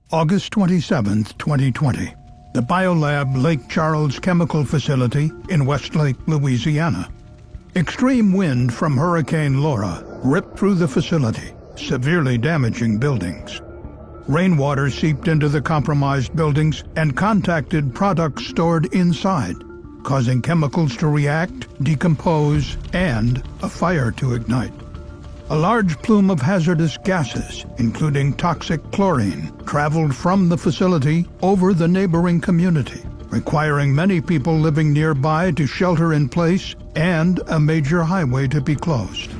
August 27, 2020. The Biolab Lake Charles Chemical Facility in Westlake, Louisiana. Extreme wind from Hurricane Laura ripped through the facility, severely damaging buildings. Rainwater seeped into the compromised buildings and contacted products stored inside, causing chemicals to react, decompose, and a fire to ignite. A large plume of hazardous gases, including toxic chlorine, traveled from the facility over the neighboring community, requiring many people living nearby to shelter in place and a major highway to be closed.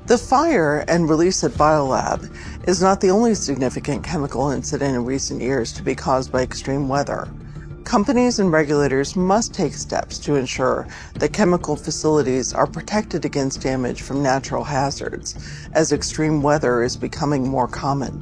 The fire and release at Biolab is not the only significant chemical incident in recent years to be caused by extreme weather. Companies and regulators must take steps to ensure that chemical facilities are protected against damage from natural hazards, as extreme weather is becoming more common.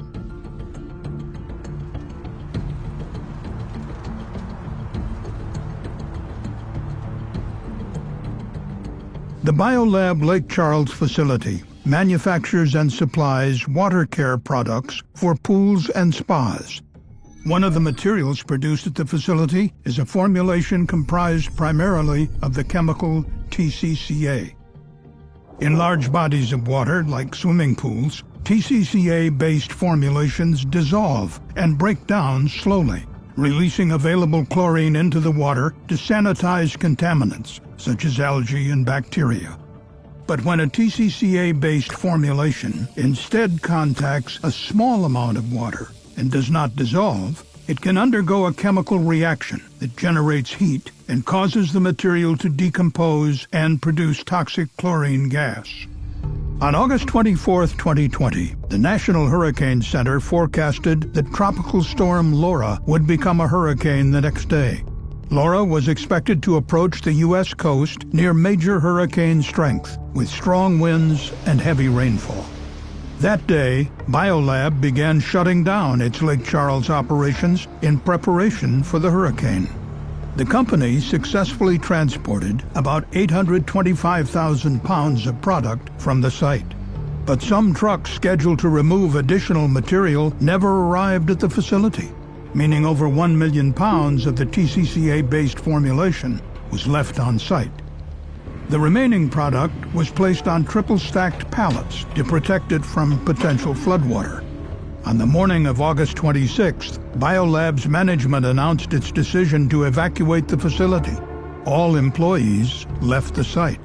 The Biolab Lake Charles facility manufactures and supplies water care products for pools and spas. One of the materials produced at the facility is a formulation comprised primarily of the chemical TCCA. In large bodies of water, like swimming pools, TCCA-based formulations dissolve and break down slowly, releasing available chlorine into the water to sanitize contaminants, such as algae and bacteria. But when a TCCA-based formulation instead contacts a small amount of water and does not dissolve, it can undergo a chemical reaction that generates heat and causes the material to decompose and produce toxic chlorine gas. On August 24, 2020, the National Hurricane Center forecasted that Tropical Storm Laura would become a hurricane the next day. Laura was expected to approach the U.S. coast near major hurricane strength, with strong winds and heavy rainfall. That day, Biolab began shutting down its Lake Charles operations in preparation for the hurricane. The company successfully transported about 825,000 pounds of product from the site. But some trucks scheduled to remove additional material never arrived at the facility, meaning over 1 million pounds of the TCCA-based formulation was left on site. The remaining product was placed on triple-stacked pallets to protect it from potential floodwater. On the morning of August 26th, Biolab's management announced its decision to evacuate the facility. All employees left the site.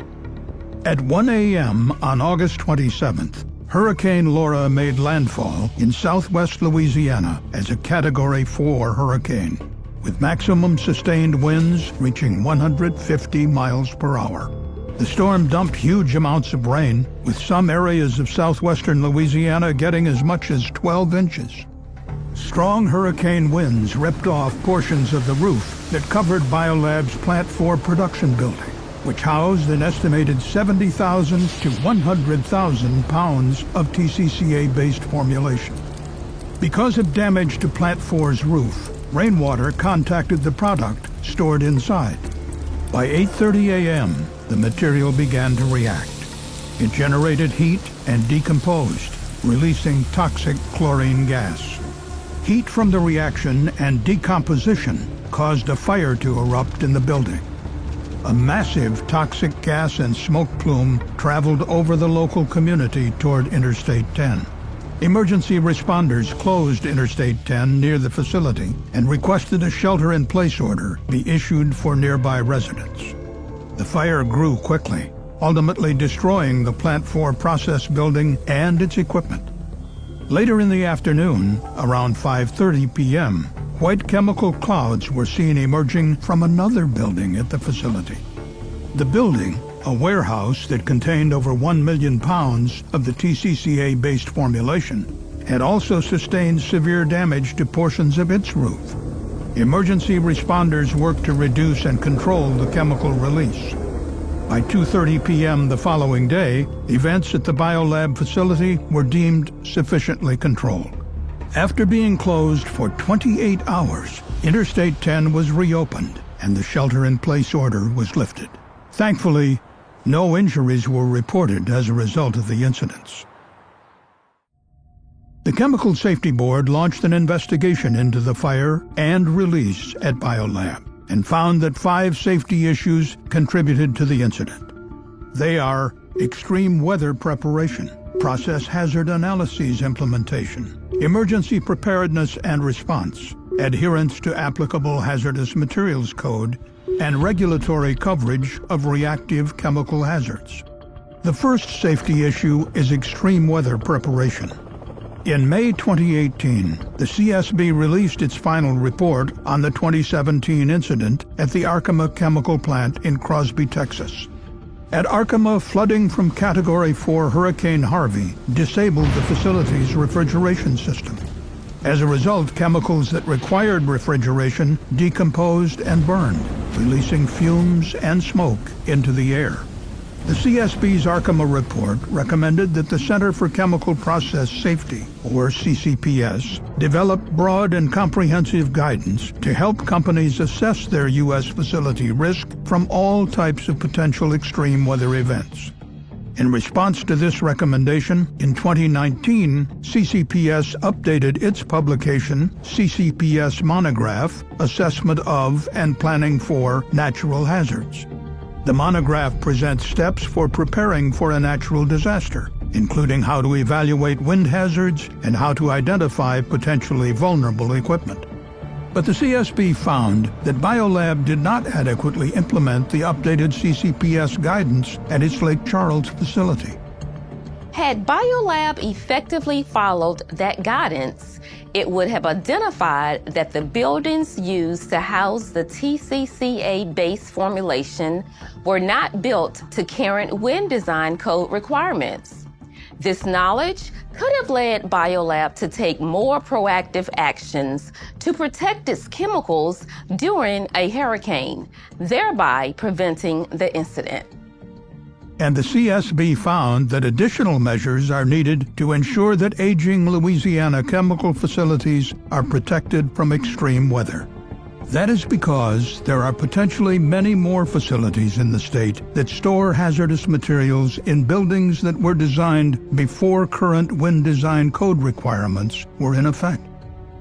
At 1 a.m. on August 27th, Hurricane Laura made landfall in southwest Louisiana as a Category 4 hurricane, with maximum sustained winds reaching 150 miles per hour. The storm dumped huge amounts of rain, with some areas of southwestern Louisiana getting as much as 12 inches. Strong hurricane winds ripped off portions of the roof that covered Biolab's Plant 4 production building, which housed an estimated 70,000 to 100,000 pounds of TCCA-based formulation. Because of damage to Plant 4's roof, rainwater contacted the product stored inside. By 8:30 a.m., the material began to react. It generated heat and decomposed, releasing toxic chlorine gas. Heat from the reaction and decomposition caused a fire to erupt in the building. A massive toxic gas and smoke plume traveled over the local community toward Interstate 10. Emergency responders closed Interstate 10 near the facility and requested a shelter-in-place order be issued for nearby residents. The fire grew quickly, ultimately destroying the Plant 4 process building and its equipment. Later in the afternoon, around 5:30 p.m., white chemical clouds were seen emerging from another building at the facility. The building, a warehouse that contained over 1 million pounds of the TCCA-based formulation, had also sustained severe damage to portions of its roof. Emergency responders worked to reduce and control the chemical release. By 2:30 p.m. the following day, events at the Biolab facility were deemed sufficiently controlled. After being closed for 28 hours, Interstate 10 was reopened and the shelter-in-place order was lifted. Thankfully, no injuries were reported as a result of the incidents. The Chemical Safety Board launched an investigation into the fire and release at BioLab and found that 5 safety issues contributed to the incident. They are extreme weather preparation, process hazard analyses implementation, emergency preparedness and response, adherence to applicable hazardous materials code, and regulatory coverage of reactive chemical hazards. The first safety issue is extreme weather preparation. In May 2018, the CSB released its final report on the 2017 incident at the Arkema chemical plant in Crosby, Texas. At Arkema, flooding from Category 4 Hurricane Harvey disabled the facility's refrigeration system. As a result, chemicals that required refrigeration decomposed and burned, releasing fumes and smoke into the air. The CSB's Arkema report recommended that the Center for Chemical Process Safety, or CCPS, develop broad and comprehensive guidance to help companies assess their U.S. facility risk from all types of potential extreme weather events. In response to this recommendation, in 2019, CCPS updated its publication, CCPS Monograph, Assessment of and Planning for Natural Hazards. The monograph presents steps for preparing for a natural disaster, including how to evaluate wind hazards and how to identify potentially vulnerable equipment. But the CSB found that BioLab did not adequately implement the updated CCPS guidance at its Lake Charles facility. Had BioLab effectively followed that guidance, it would have identified that the buildings used to house the TCCA base formulation were not built to current wind design code requirements. This knowledge could have led BioLab to take more proactive actions to protect its chemicals during a hurricane, thereby preventing the incident. And the CSB found that additional measures are needed to ensure that aging Louisiana chemical facilities are protected from extreme weather. That is because there are potentially many more facilities in the state that store hazardous materials in buildings that were designed before current wind design code requirements were in effect.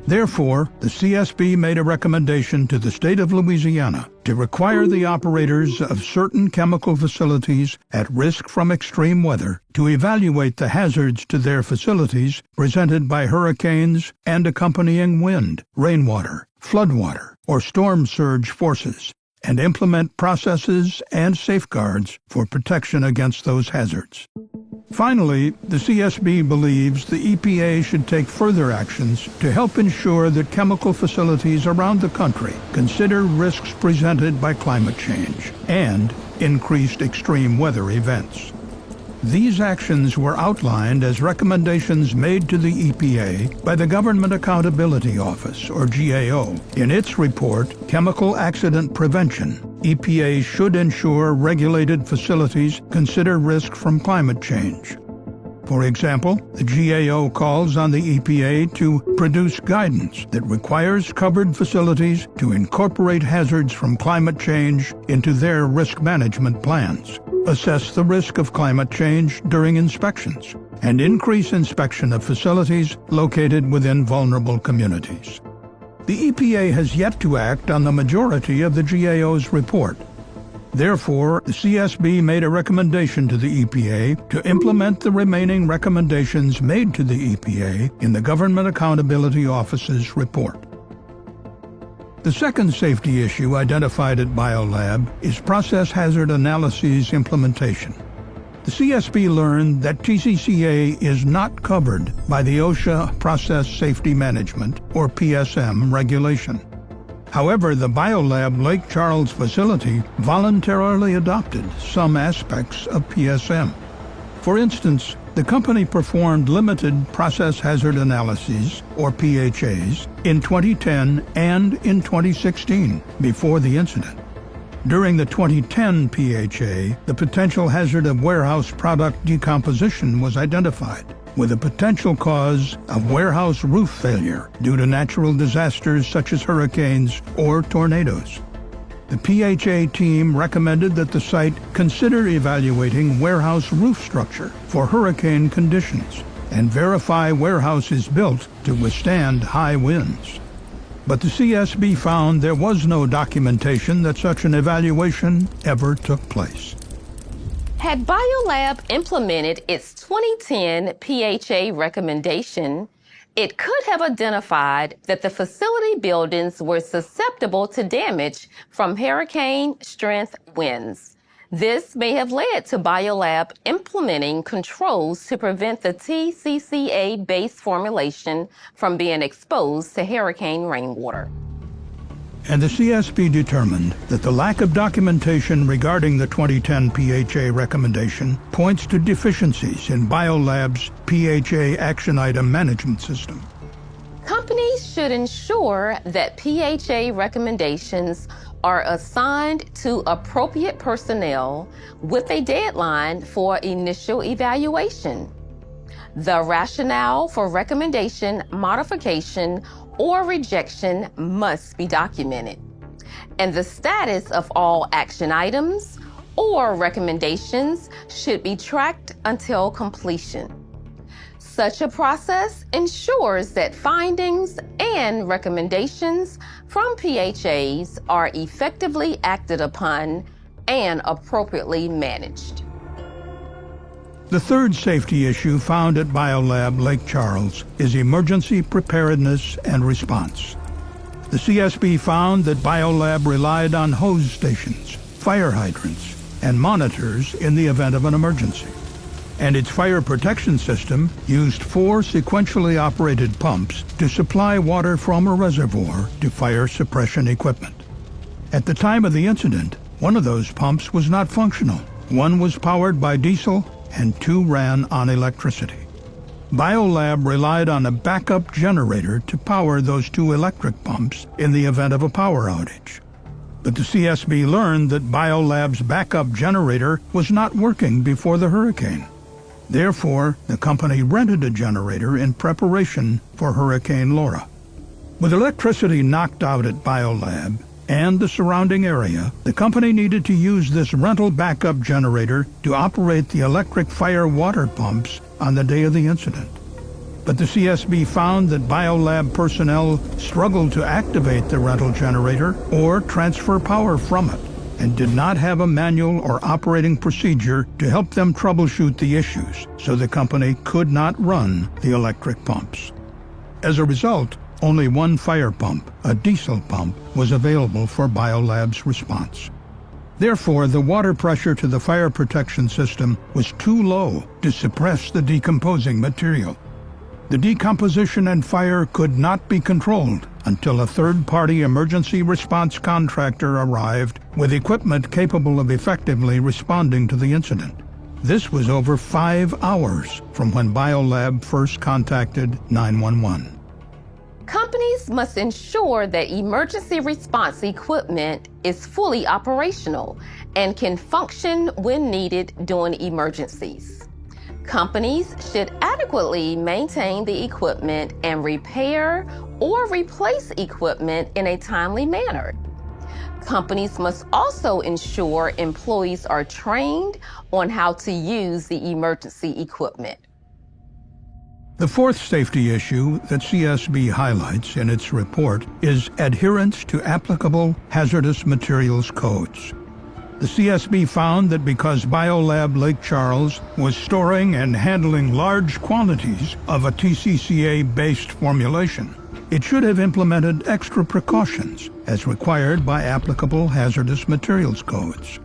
Therefore, the CSB made a recommendation to the state of Louisiana to require the operators of certain chemical facilities at risk from extreme weather to evaluate the hazards to their facilities presented by hurricanes and accompanying wind, rainwater, floodwater, or storm surge forces, and implement processes and safeguards for protection against those hazards. Finally, the CSB believes the EPA should take further actions to help ensure that chemical facilities around the country consider risks presented by climate change and increased extreme weather events. These actions were outlined as recommendations made to the EPA by the Government Accountability Office, or GAO. In its report, Chemical Accident Prevention, EPA should ensure regulated facilities consider risk from climate change. For example, the GAO calls on the EPA to produce guidance that requires covered facilities to incorporate hazards from climate change into their risk management plans, assess the risk of climate change during inspections, and increase inspection of facilities located within vulnerable communities. The EPA has yet to act on the majority of the GAO's report. Therefore, the CSB made a recommendation to the EPA to implement the remaining recommendations made to the EPA in the Government Accountability Office's report. The second safety issue identified at BioLab is process hazard analyses implementation. The CSB learned that TCCA is not covered by the OSHA Process Safety Management, or PSM, regulation. However, the BioLab Lake Charles facility voluntarily adopted some aspects of PSM. For instance, the company performed limited process hazard analyses, or PHAs, in 2010 and in 2016, before the incident. During the 2010 PHA, the potential hazard of warehouse product decomposition was identified, with a potential cause of warehouse roof failure due to natural disasters such as hurricanes or tornadoes. The PHA team recommended that the site consider evaluating warehouse roof structure for hurricane conditions and verify warehouses built to withstand high winds. But the CSB found there was no documentation that such an evaluation ever took place. Had BioLab implemented its 2010 PHA recommendation, it could have identified that the facility buildings were susceptible to damage from hurricane-strength winds. This may have led to BioLab implementing controls to prevent the TCCA base formulation from being exposed to hurricane rainwater. And the CSB determined that the lack of documentation regarding the 2010 PHA recommendation points to deficiencies in BioLab's PHA Action Item Management System. Companies should ensure that PHA recommendations are assigned to appropriate personnel with a deadline for initial evaluation. The rationale for recommendation modification or rejection must be documented, and the status of all action items or recommendations should be tracked until completion. Such a process ensures that findings and recommendations from PHAs are effectively acted upon and appropriately managed. The third safety issue found at BioLab Lake Charles is emergency preparedness and response. The CSB found that BioLab relied on hose stations, fire hydrants, and monitors in the event of an emergency. And its fire protection system used 4 sequentially operated pumps to supply water from a reservoir to fire suppression equipment. At the time of the incident, one of those pumps was not functional. One was powered by diesel and 2 ran on electricity. BioLab relied on a backup generator to power those 2 electric pumps in the event of a power outage. But the CSB learned that BioLab's backup generator was not working before the hurricane. Therefore, the company rented a generator in preparation for Hurricane Laura. With electricity knocked out at BioLab and the surrounding area, the company needed to use this rental backup generator to operate the electric fire water pumps on the day of the incident. But the CSB found that BioLab personnel struggled to activate the rental generator or transfer power from it, and did not have a manual or operating procedure to help them troubleshoot the issues, so the company could not run the electric pumps. As a result, only 1 fire pump, a diesel pump, was available for BioLab's response. Therefore, the water pressure to the fire protection system was too low to suppress the decomposing material. The decomposition and fire could not be controlled until a third-party emergency response contractor arrived with equipment capable of effectively responding to the incident. This was over 5 hours from when BioLab first contacted 911. Companies must ensure that emergency response equipment is fully operational and can function when needed during emergencies. Companies should adequately maintain the equipment and repair or replace equipment in a timely manner. Companies must also ensure employees are trained on how to use the emergency equipment. The fourth safety issue that CSB highlights in its report is adherence to applicable hazardous materials codes. The CSB found that because BioLab Lake Charles was storing and handling large quantities of a TCCA-based formulation, it should have implemented extra precautions as required by applicable hazardous materials codes.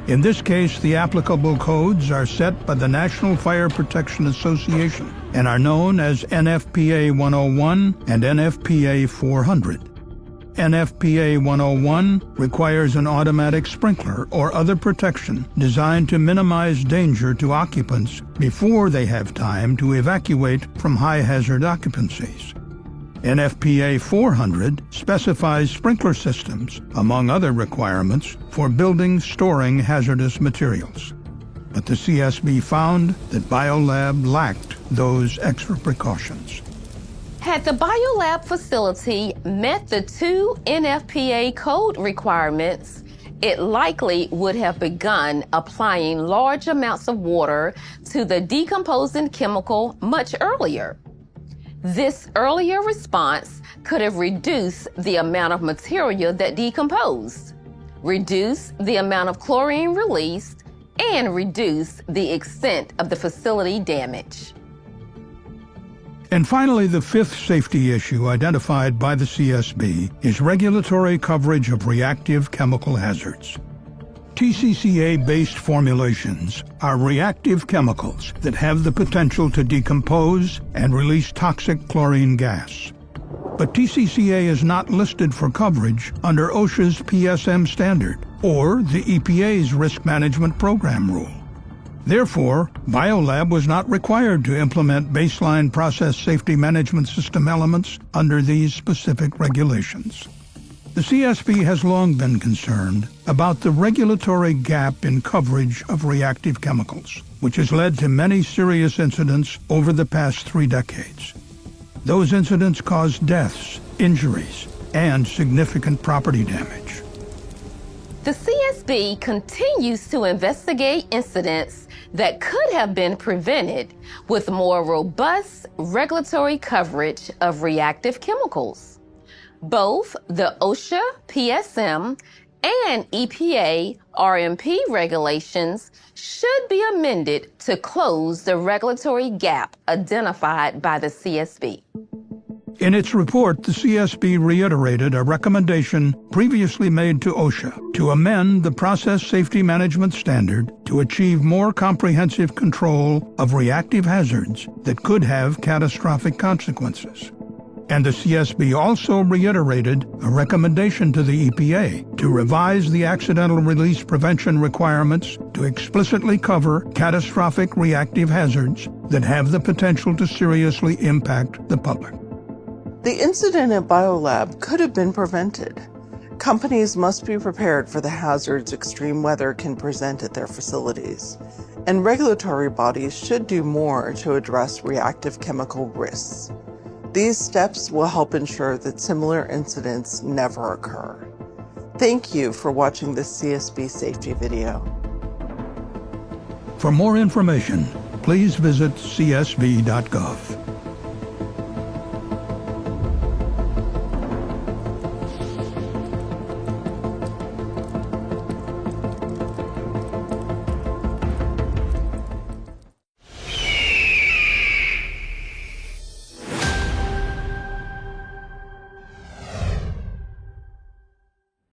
In this case, the applicable codes are set by the National Fire Protection Association and are known as NFPA 101 and NFPA 400. NFPA 101 requires an automatic sprinkler or other protection designed to minimize danger to occupants before they have time to evacuate from high-hazard occupancies. NFPA 400 specifies sprinkler systems, among other requirements, for buildings storing hazardous materials. But the CSB found that BioLab lacked those extra precautions. Had the BioLab facility met the 2 NFPA code requirements, it likely would have begun applying large amounts of water to the decomposing chemical much earlier. This earlier response could have reduced the amount of material that decomposed, reduced the amount of chlorine released, and reduced the extent of the facility damage. And finally, the fifth safety issue identified by the CSB is regulatory coverage of reactive chemical hazards. TCCA-based formulations are reactive chemicals that have the potential to decompose and release toxic chlorine gas. But TCCA is not listed for coverage under OSHA's PSM standard or the EPA's Risk Management Program rule. Therefore, BioLab was not required to implement baseline process safety management system elements under these specific regulations. The CSB has long been concerned about the regulatory gap in coverage of reactive chemicals, which has led to many serious incidents over the past 3 decades. Those incidents caused deaths, injuries, and significant property damage. The CSB continues to investigate incidents that could have been prevented with more robust regulatory coverage of reactive chemicals. Both the OSHA PSM and EPA RMP regulations should be amended to close the regulatory gap identified by the CSB. In its report, the CSB reiterated a recommendation previously made to OSHA to amend the Process Safety Management Standard to achieve more comprehensive control of reactive hazards that could have catastrophic consequences. And the CSB also reiterated a recommendation to the EPA to revise the accidental release prevention requirements to explicitly cover catastrophic reactive hazards that have the potential to seriously impact the public. The incident at BioLab could have been prevented. Companies must be prepared for the hazards extreme weather can present at their facilities, and regulatory bodies should do more to address reactive chemical risks. These steps will help ensure that similar incidents never occur. Thank you for watching this CSB safety video. For more information, please visit csb.gov.